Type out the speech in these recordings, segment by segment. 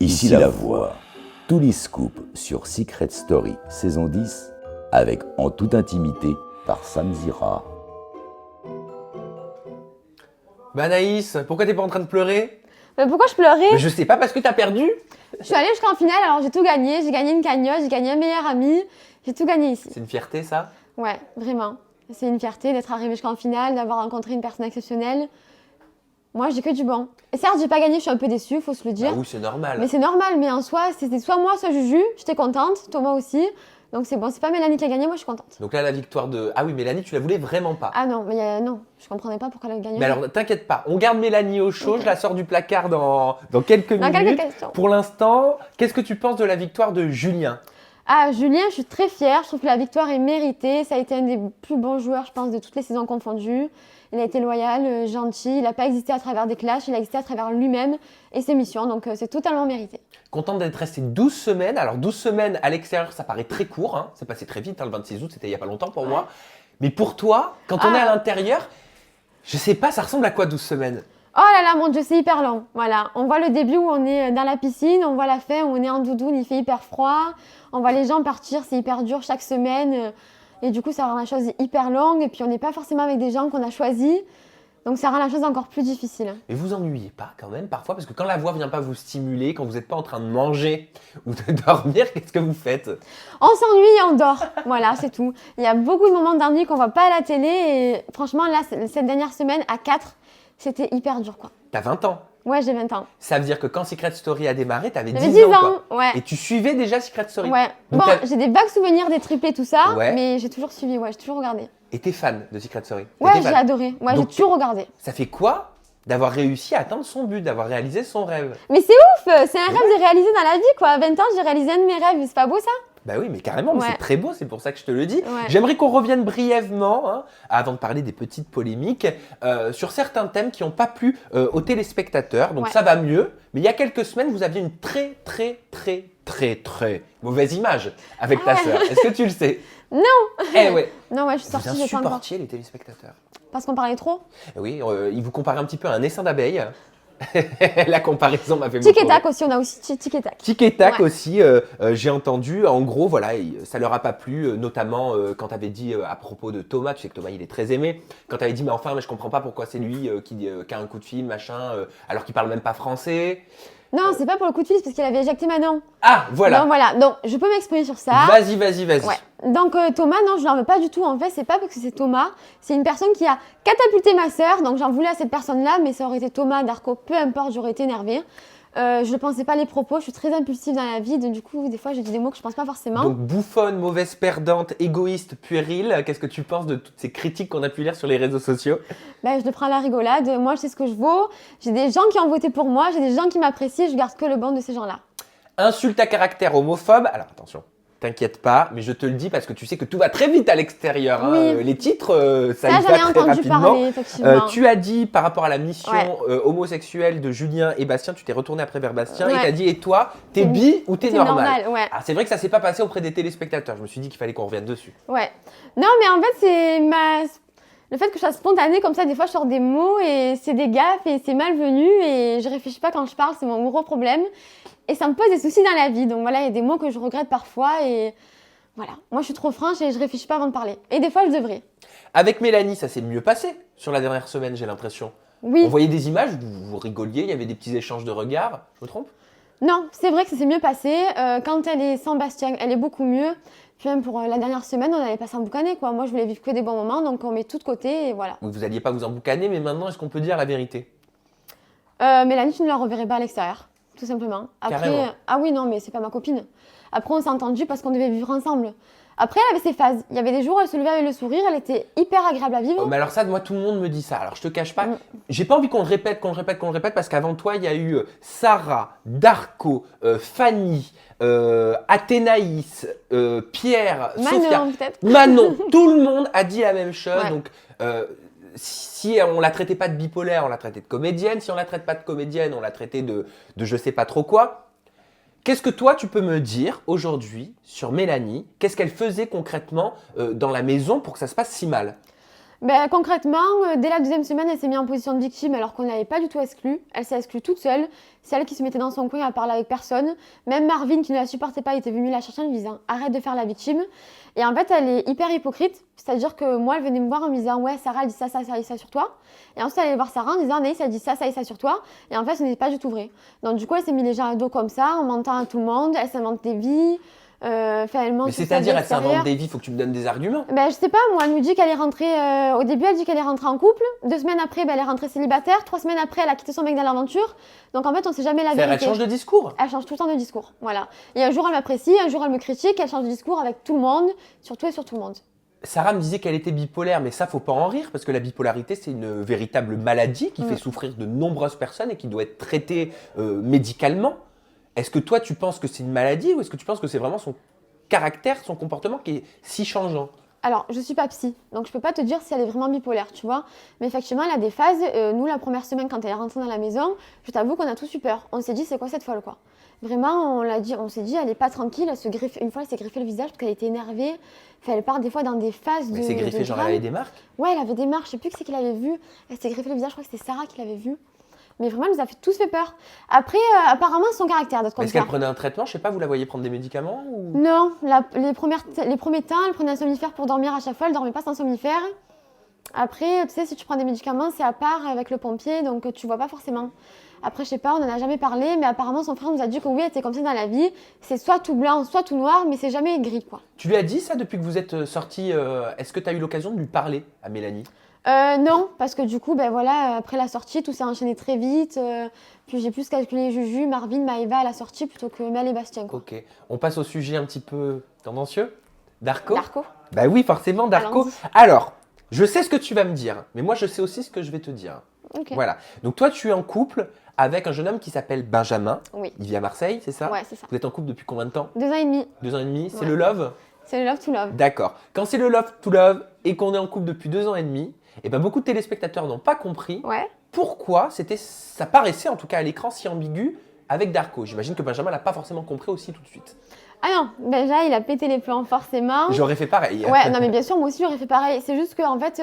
Ici la voix. Tous les scoops sur Secret Story saison 10 avec En toute intimité par Sam Zira. Bah Anaïs, pourquoi t'es pas en train de pleurer? Mais pourquoi je pleurais? Mais je sais pas, parce que t'as perdu. Je suis allée jusqu'en finale, alors j'ai tout gagné. J'ai gagné une cagnotte, j'ai gagné un meilleur ami. J'ai tout gagné ici. C'est une fierté ça? Ouais, vraiment. C'est une fierté d'être arrivée jusqu'en finale, d'avoir rencontré une personne exceptionnelle. Moi, j'ai que du bon. Et certes, j'ai pas gagné, je suis un peu déçue, faut se le dire. Ah oui, c'est normal. Mais c'est normal, mais en soi, c'était soit moi, soit Juju. J'étais contente, Thomas aussi. Donc c'est bon, c'est pas Mélanie qui a gagné, moi je suis contente. Donc là, la victoire de... Ah oui, Mélanie, tu la voulais vraiment pas. Ah non, mais non, je comprenais pas pourquoi elle a gagné. Mais alors, t'inquiète pas, on garde Mélanie au chaud, je la sors du placard dans quelques Dans minutes. quelques questions. Pour l'instant, qu'est-ce que tu penses de la victoire de Julien? Ah, Julien, je suis très fière. Je trouve que la victoire est méritée. Ça a été un des plus bons joueurs, je pense, de toutes les saisons confondues. Il a été loyal, gentil. Il n'a pas existé à travers des clashs. Il a existé à travers lui-même et ses missions. Donc, c'est totalement mérité. Contente d'être resté 12 semaines. Alors, 12 semaines à l'extérieur, ça paraît très court. Hein. C'est passé très vite, hein, le 26 août, c'était il n'y a pas longtemps pour moi. Mais pour toi, quand on est à l'intérieur, je sais pas, ça ressemble à quoi 12 semaines? Oh là là, mon Dieu, c'est hyper long. Voilà, on voit le début où on est dans la piscine, on voit la fin où on est en doudoune, il fait hyper froid. On voit les gens partir, c'est hyper dur chaque semaine. Et du coup, ça rend la chose hyper longue. Et puis, on n'est pas forcément avec des gens qu'on a choisis. Donc, ça rend la chose encore plus difficile. Mais vous ennuyez pas quand même parfois? Parce que quand la voix vient pas vous stimuler, quand vous n'êtes pas en train de manger ou de dormir, qu'est-ce que vous faites? On s'ennuie et on dort. Voilà, c'est tout. Il y a beaucoup de moments d'ennui qu'on voit pas à la télé. Et franchement, là, cette dernière semaine, à 4, c'était hyper dur, quoi. T'as 20 ans. Ouais, j'ai 20 ans. Ça veut dire que quand Secret Story a démarré, t'avais J'avais 10 ans, 10 ans, quoi. ouais. Et tu suivais déjà Secret Story. Ouais. Donc Bon, t'as- j'ai des vagues souvenirs des triplés, tout ça. Ouais. Mais j'ai toujours suivi, ouais, j'ai toujours regardé. Et t'es fan de Secret Story? Ouais, T'étais j'ai fan. adoré. Ouais, j'ai Donc, toujours regardé. Ça fait quoi d'avoir réussi à atteindre son but, d'avoir réalisé son rêve? Mais c'est ouf! C'est un rêve de réaliser dans la vie, quoi. À 20 ans, j'ai réalisé un de mes rêves. C'est pas beau, ça? Bah oui, mais carrément, mais Ouais. c'est très beau, c'est pour ça que je te le dis. Ouais. J'aimerais qu'on revienne brièvement, hein, avant de parler des petites polémiques, sur certains thèmes qui n'ont pas plu aux téléspectateurs. Donc Ouais. ça va mieux, mais il y a quelques semaines, vous aviez une très mauvaise image avec ta Ah ouais. sœur. Est-ce que tu le sais? Non. Eh ouais. Non, ouais, je suis Vous sortie, j'ai pas encore. insupportiez les téléspectateurs. Parce qu'on parlait trop. Eh oui, ils vous comparaient un petit peu à un essaim d'abeilles. La comparaison m'a fait Tic et beaucoup tac rire. aussi, on a aussi tic et tac. Tic et tac Ouais. aussi, j'ai entendu. En gros, voilà, ça leur a pas plu, notamment quand tu avais dit à propos de Thomas, tu sais que Thomas il est très aimé, quand tu avais dit mais enfin, mais je comprends pas pourquoi c'est lui qui a un coup de fil, machin, alors qu'il parle même pas français. Non, c'est pas pour le coup de fil, c'est parce qu'il avait éjecté Manon. Ah, voilà. Donc voilà, donc je peux m'exprimer sur ça. Vas-y. Ouais. Donc Thomas, non, je l'en veux pas du tout. En fait, c'est pas parce que c'est Thomas, c'est une personne qui a catapulté ma sœur. Donc j'en voulais à cette personne-là, mais ça aurait été Thomas, Darko, peu importe, j'aurais été énervée. Je ne pensais pas les propos, je suis très impulsive dans la vie, donc du coup, des fois, je dis des mots que je pense pas forcément. Donc bouffonne, mauvaise perdante, égoïste, puérile, qu'est-ce que tu penses de toutes ces critiques qu'on a pu lire sur les réseaux sociaux? Ben, je le prends à la rigolade. Moi, je sais ce que je vaux. J'ai des gens qui ont voté pour moi, j'ai des gens qui m'apprécient, je garde que le bon de ces gens-là. Insulte à caractère homophobe. Alors attention, t'inquiète pas, mais je te le dis parce que tu sais que tout va très vite à l'extérieur. Hein. Oui. Les titres, ça Ça, y j'en va ai très entendu rapidement. parler, effectivement. Tu as dit par rapport à la mission Ouais. homosexuelle de Julien et Bastien, tu t'es retourné après vers Bastien et Ouais. t'as dit et toi, t'es C'est- bi ou t'es C'est normal, ouais. Ah, c'est vrai que ça s'est pas passé auprès des téléspectateurs. Je me suis dit qu'il fallait qu'on revienne dessus. Ouais. Non, mais en fait, le fait que je sois spontanée comme ça, des fois, je sors des mots et c'est des gaffes et c'est malvenu et je réfléchis pas quand je parle, c'est mon gros problème. Et ça me pose des soucis dans la vie. Donc voilà, il y a des mots que je regrette parfois et voilà. Moi, je suis trop franche et je réfléchis pas avant de parler. Et des fois, je devrais. Avec Mélanie, ça s'est mieux passé sur la dernière semaine, j'ai l'impression. Oui. On voyait des images, vous rigoliez, il y avait des petits échanges de regards. Je me trompe? Non, c'est vrai que ça s'est mieux passé. Quand elle est sans Bastien, elle est beaucoup mieux. Puis même pour la dernière semaine, on allait pas s'emboucaner, quoi. Moi, je voulais vivre que des bons moments, donc on met tout de côté et voilà. Vous alliez pas vous emboucaner, mais maintenant, est-ce qu'on peut dire la vérité? Mélanie, tu ne la reverrais pas à l'extérieur, tout simplement. Après, Carrément. ah oui, non, mais c'est pas ma copine. Après, on s'est entendu parce qu'on devait vivre ensemble. Après, elle avait ses phases. Il y avait des jours où elle se levait avec le sourire, elle était hyper agréable à vivre. Mais alors ça, moi, tout le monde me dit ça. Alors, je te cache pas, Mm. j'ai pas envie qu'on le répète, parce qu'avant toi, il y a eu Sarah, Darko, Fanny, Athénaïs, Pierre, Sophia, Manon, peut-être. Manon. Tout le monde a dit la même chose. Ouais. Donc, si on la traitait pas de bipolaire, on la traitait de comédienne. Si on la traite pas de comédienne, on la traitait de je sais pas trop quoi. Qu'est-ce que toi, tu peux me dire aujourd'hui sur Mélanie? Qu'est-ce qu'elle faisait concrètement dans la maison pour que ça se passe si mal? Ben, concrètement, dès la deuxième semaine, elle s'est mise en position de victime alors qu'on ne l'avait pas du tout exclue. Elle s'est exclue toute seule. C'est elle qui se mettait dans son coin à parler avec personne. Même Marvin, qui ne la supportait pas, était venu la chercher en lui disant « Arrête de faire la victime ». Et en fait, elle est hyper hypocrite. C'est-à-dire que moi, elle venait me voir en me disant « Ouais, Sarah, elle dit ça, ça, ça et ça sur toi ». Et ensuite, elle allait voir Sarah en disant « Anaïs, elle dit ça, ça et ça sur toi ». Et en fait, ce n'était pas du tout vrai. Donc du coup, elle s'est mis les gens à dos comme ça, en mentant à tout le monde. Elle s'invente des vies. Elle ment Mais sur sa c'est-à-dire, vie elle s'invente extérieure. des vies, il faut que tu me donnes des arguments. Ben, je sais pas, moi, elle nous dit qu'elle est rentrée. Au début, elle dit qu'elle est rentrée en couple. 2 semaines après, ben, elle est rentrée célibataire. 3 semaines après, elle a quitté son mec dans l'aventure. Donc en fait, on sait jamais la C'est-à-dire, vérité. elle change de discours. Elle change tout le temps de discours. Voilà. Et un jour, elle m'apprécie, un jour, elle me critique. Elle change de discours avec tout le monde, sur tout et sur tout le monde. Sarah me disait qu'elle était bipolaire, mais ça, faut pas en rire, parce que la bipolarité, c'est une véritable maladie qui fait souffrir de nombreuses personnes et qui doit être traitée médicalement. Est-ce que toi, tu penses que c'est une maladie ou est-ce que tu penses que c'est vraiment son caractère, son comportement qui est si changeant? Alors, je suis pas psy, donc je peux pas te dire si elle est vraiment bipolaire, tu vois. Mais effectivement, elle a des phases. Nous, la première semaine, quand elle est rentrée dans la maison, je t'avoue qu'on a tous eu peur. On s'est dit, c'est quoi cette folle, quoi. Vraiment, on s'est dit, elle est pas tranquille. Elle se griffe. Une fois, elle s'est griffé le visage parce qu'elle était énervée. Enfin, elle part des fois dans des phases de. Elle s'est griffée, de genre drame. elle avait des marques? Ouais, elle avait des marques. Je sais plus qui c'est qui l'avait vue. Elle s'est griffé le visage. Je crois que c'était Sarah qui l'avait vue. Mais vraiment, elle nous a tous fait peur. Après, apparemment, son caractère, d'autres Est-ce qu'elle prenait un traitement? Je sais pas, vous la voyez prendre des médicaments ou... Non, les premiers temps, elle prenait un somnifère pour dormir à chaque fois. Elle dormait pas sans somnifère. Après, tu sais, si tu prends des médicaments, c'est à part avec le pompier, donc tu vois pas forcément. Après, je sais pas, on en a jamais parlé, mais apparemment, son frère nous a dit que oui, elle était comme ça dans la vie. C'est soit tout blanc, soit tout noir, mais c'est jamais gris, quoi. Tu lui as dit ça depuis que vous êtes sortis? Est-ce que tu as eu l'occasion de lui parler à Mélanie? Non, parce que du coup, ben voilà, après la sortie, tout s'est enchaîné très vite. Puis j'ai plus calculé Juju, Marvin, Maëva à la sortie plutôt que Mel et Bastien, quoi. Ok. On passe au sujet un petit peu tendancieux. Darko? Darko. Bah oui, forcément, Darko. Allons-y. Alors, je sais ce que tu vas me dire, mais moi, je sais aussi ce que je vais te dire. Ok. Voilà. Donc toi, tu es en couple avec un jeune homme qui s'appelle Benjamin. Oui. Il vit à Marseille, c'est ça? Ouais, c'est ça. Vous êtes en couple depuis combien de temps? 2 ans et demi. 2 ans et demi. C'est Ouais. le love? C'est le love to love. D'accord. Quand c'est le love to love et qu'on est en couple depuis 2 ans et demi, et ben beaucoup de téléspectateurs n'ont pas compris Ouais. pourquoi ça paraissait en tout cas à l'écran si ambigu avec Darko. J'imagine que Benjamin l'a pas forcément compris aussi tout de suite. Ah non, déjà, il a pété les plombs, forcément. J'aurais fait pareil. Ouais, non, mais bien sûr, moi aussi, j'aurais fait pareil. C'est juste qu'en fait,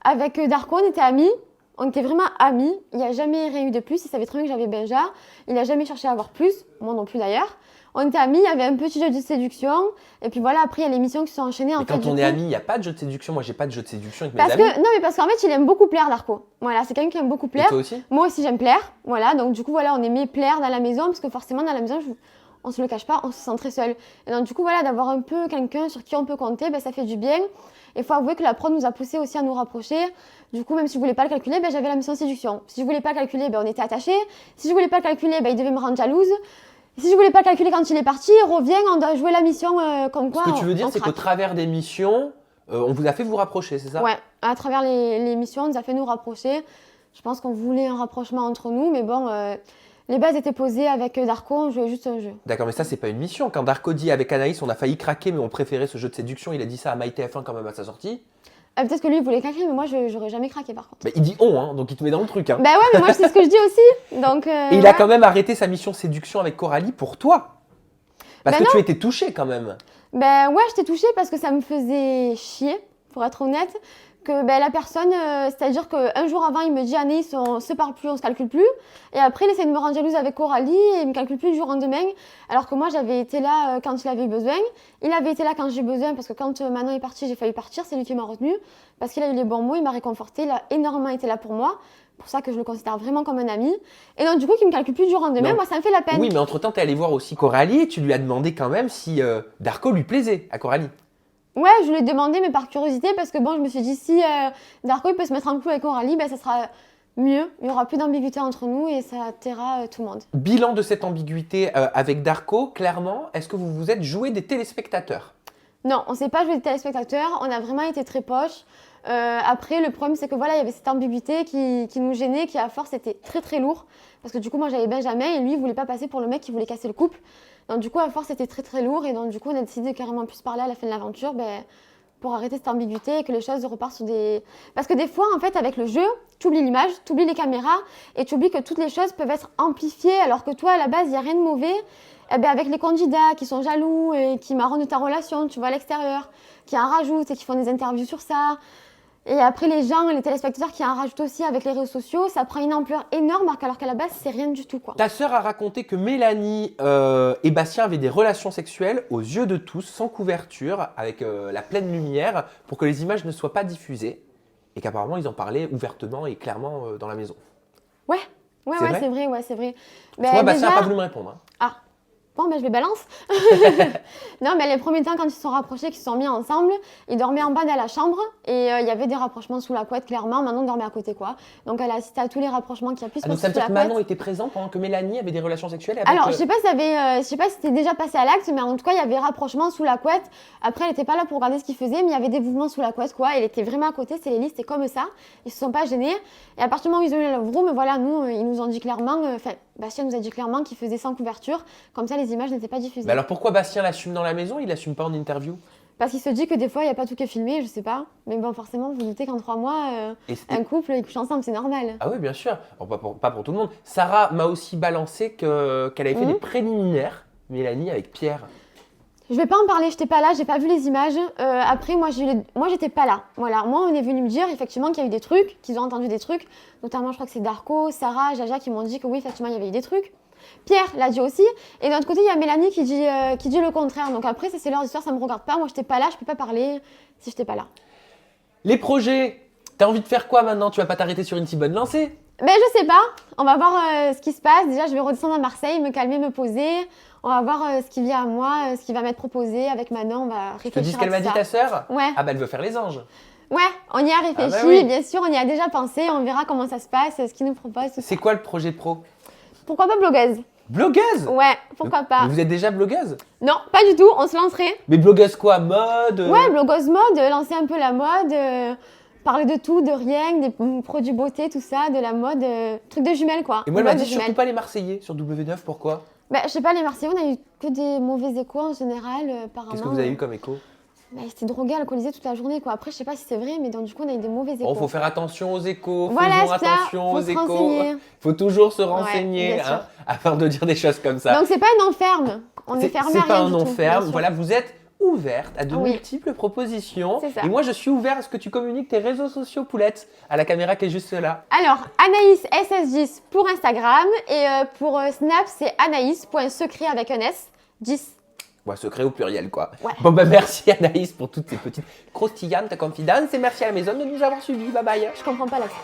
avec Darko, on était amis. On était vraiment amis. Il n'y a jamais rien eu de plus. Il savait très bien que j'avais Benja. Il n'a jamais cherché à avoir plus. Moi non plus, d'ailleurs. On était amis. Il y avait un petit jeu de séduction. Et puis voilà, après, il y a les missions qui se sont enchaînées. Mais En quand fait, on du est coup- amis, il n'y a pas de jeu de séduction. Moi, j'ai pas de jeu de séduction avec mes Parce amis. que, non, mais parce qu'en fait, il aime beaucoup plaire, Darko. Voilà, c'est quelqu'un qui aime beaucoup Et plaire. toi aussi? Moi aussi, j'aime plaire. Voilà, donc du coup, voilà, on aimait plaire dans la maison. Parce que forcément, dans la maison, on se le cache pas, on se sent très seul. Et donc, du coup, voilà, d'avoir un peu quelqu'un sur qui on peut compter, ben, ça fait du bien. Et il faut avouer que la prod nous a poussé aussi à nous rapprocher. Du coup, même si je voulais pas le calculer, ben, j'avais la mission séduction. Si je voulais pas le calculer, ben, on était attachés. Si je voulais pas le calculer, ben, il devait me rendre jalouse. Si je voulais pas le calculer quand il est parti, revient, on doit jouer la mission comme quoi. Ce que tu veux dire, on c'est qu'au craque. travers des missions, on vous a fait vous rapprocher, c'est ça? Ouais, à travers les missions, on nous a fait nous rapprocher. Je pense qu'on voulait un rapprochement entre nous, mais bon, les bases étaient posées avec Darko, on jouait juste un jeu. D'accord, mais ça, c'est pas une mission. Quand Darko dit avec Anaïs, on a failli craquer, mais on préférait ce jeu de séduction, il a dit ça à MyTF1 quand même à sa sortie. Peut-être que lui, il voulait craquer, mais moi, j'aurais jamais craqué par contre. Bah, il dit on, hein, donc il te met dans le truc. Hein. Bah ouais, mais moi, c'est ce que je dis aussi. Donc, Et il ouais. a quand même arrêté sa mission séduction avec Coralie pour toi. Parce Bah que non. tu étais touchée quand même. Ben ouais, j'étais touchée parce que ça me faisait chier, pour être honnête, que ben, la personne, c'est-à-dire qu'un jour avant, il me dit « Anaïs, on se parle plus, on se calcule plus ». Et après, il essaie de me rendre jalouse avec Coralie et il me calcule plus du jour au lendemain. Alors que moi, j'avais été là quand il avait besoin. Il avait été là quand j'ai besoin parce que quand Manon est partie, j'ai failli partir. C'est lui qui m'a retenue parce qu'il a eu les bons mots, il m'a réconfortée, il a énormément été là pour moi. Pour ça que je le considère vraiment comme un ami. Et donc, du coup, qu'il me calcule plus du jour au lendemain, Non. moi, ça me fait la peine. Oui, mais entre-temps, tu es allé voir aussi Coralie et tu lui as demandé quand même si Darko lui plaisait à Coralie. Ouais, je lui ai demandé, mais par curiosité, parce que bon, je me suis dit, si Darko il peut se mettre en couple avec Coralie, ben, ça sera mieux. Il n'y aura plus d'ambiguïté entre nous et ça taira tout le monde. Bilan de cette ambiguïté avec Darko, clairement, est-ce que vous vous êtes joué des téléspectateurs? Non, on ne s'est pas joué de téléspectateurs, on a vraiment été très poches. Après, le problème, c'est que voilà, il y avait cette ambiguïté qui nous gênait, qui à force était très très lourd. Parce que du coup, moi j'avais Benjamin et lui, il voulait pas passer pour le mec qui voulait casser le couple. Donc du coup, à force, c'était très très lourd. Et donc du coup, on a décidé de carrément plus se parler à la fin de l'aventure pour arrêter cette ambiguïté et que les choses repartent sur des... Parce que des fois, en fait, avec le jeu, tu oublies l'image, tu oublies les caméras et tu oublies que toutes les choses peuvent être amplifiées alors que toi, à la base, il n'y a rien de mauvais. Eh ben, avec les candidats qui sont jaloux et qui marronnent de ta relation, tu vois, à l'extérieur, qui en rajoutent et qui font des interviews sur ça. Et après, les gens, les téléspectateurs qui en rajoutent aussi avec les réseaux sociaux, ça prend une ampleur énorme alors qu'à la base, c'est rien du tout, quoi. Ta sœur a raconté que Mélanie et Bastien avaient des relations sexuelles aux yeux de tous, sans couverture, avec la pleine lumière, pour que les images ne soient pas diffusées. Et qu'apparemment, ils en parlaient ouvertement et clairement dans la maison. Ouais, C'est vrai c'est vrai, ouais, c'est vrai. Parce que moi, Bastien n'a pas voulu me répondre. Hein. Ah, bon, ben je vais balance. Non, mais les premiers temps, quand ils se sont rapprochés, qu'ils se sont mis ensemble, ils dormaient en bas dans la chambre et il y avait des rapprochements sous la couette, clairement. Manon dormait à côté, quoi. Donc elle a assisté à tous les rapprochements qu'il y a pu se Ah, donc passer ça veut sous dire la que couette. Manon était présente pendant que Mélanie avait des relations sexuelles avec... Alors, je sais pas si c'était déjà passé à l'acte, mais en tout cas, il y avait rapprochement sous la couette. Après, elle était pas là pour regarder ce qu'il faisait, mais il y avait des mouvements sous la couette, quoi. Elle était vraiment à côté, c'est les listes, c'était comme ça. Ils se sont pas gênés. Et à partir du moment où ils ont eu le love room, voilà, nous, ils nous ont dit clairement, Bastien nous a dit clairement qu'il faisait sans couverture, comme ça les images n'étaient pas diffusées. Mais alors pourquoi Bastien l'assume dans la maison, il l'assume pas en interview? Parce qu'il se dit que des fois, il n'y a pas tout qui est filmé, je sais pas. Mais bon, forcément, vous doutez qu'en 3 mois, un couple, ils couchent ensemble, c'est normal. Ah oui, bien sûr. Alors, pas pour tout le monde. Sarah m'a aussi balancé qu'elle avait fait des préliminaires, Mélanie, avec Pierre. Je vais pas en parler, j'étais pas là, j'ai pas vu les images. Après, moi, j'étais pas là. Voilà, moi, on est venu me dire effectivement qu'il y a eu des trucs, qu'ils ont entendu des trucs. Notamment, je crois que c'est Darko, Sarah, Jaja qui m'ont dit que oui, effectivement, il y avait eu des trucs. Pierre l'a dit aussi. Et d'un autre côté, il y a Mélanie qui dit le contraire. Donc après, ça, c'est leur histoire, ça me regarde pas. Moi, j'étais pas là, je peux pas parler si j'étais pas là. Les projets, t'as envie de faire quoi maintenant? Tu vas pas t'arrêter sur une si bonne lancée? Ben, je sais pas. On va voir ce qui se passe. Déjà, je vais redescendre à Marseille, me calmer, me poser. On va voir ce qui vient à moi, ce qui va m'être proposé avec Manon. On va réfléchir. Tu te dis ce qu'elle m'a dit ta sœur? Ouais. Ah bah elle veut faire les anges. Ouais, on y a réfléchi, bah oui. bien sûr, on y a déjà pensé. On verra comment ça se passe, ce qu'ils nous proposent. Tout ça. C'est quoi le projet pro? Pourquoi pas blogueuse? Blogueuse? Ouais, pourquoi pas? Mais vous êtes déjà blogueuse? Non, pas du tout, on se lancerait. Mais blogueuse quoi? Mode? Ouais, blogueuse mode, lancer un peu la mode, parler de tout, de rien, des produits beauté, tout ça, de la mode, truc de jumelles quoi. Et moi elle m'a Mode dit de jumelles. surtout pas les Marseillais sur W9, pourquoi? Bah, je sais pas, les Marseillais, on a eu que des mauvais échos en général, apparemment. Qu'est-ce que vous avez eu comme écho? Bah, ils étaient drogués, alcoolisés toute la journée quoi. Après, je sais pas si c'est vrai, mais donc du coup, on a eu des mauvais échos. Oh, faut faire attention aux échos, Voilà, faisons c'est ça, attention faut aux se échos. renseigner. Faut toujours se renseigner bien sûr. hein, afin de dire des choses comme ça. Donc c'est pas un enferme, on est fermé à C'est pas rien un du tout, non-ferme, bien sûr. voilà, vous êtes ouverte à de Oui. multiples propositions. C'est ça. Et moi, je suis ouvert à ce que tu communiques tes réseaux sociaux, Poulette, à la caméra qui est juste là. Alors, Anaïs SS10 pour Instagram et pour Snap, c'est anaïs.secret avec un S, 10. Ouais, secret au pluriel, quoi. Ouais. Bon, bah merci Anaïs pour toutes ces petites croustillantes confidences et merci à la maison de nous avoir suivis. Bye bye. Je comprends pas l'accent.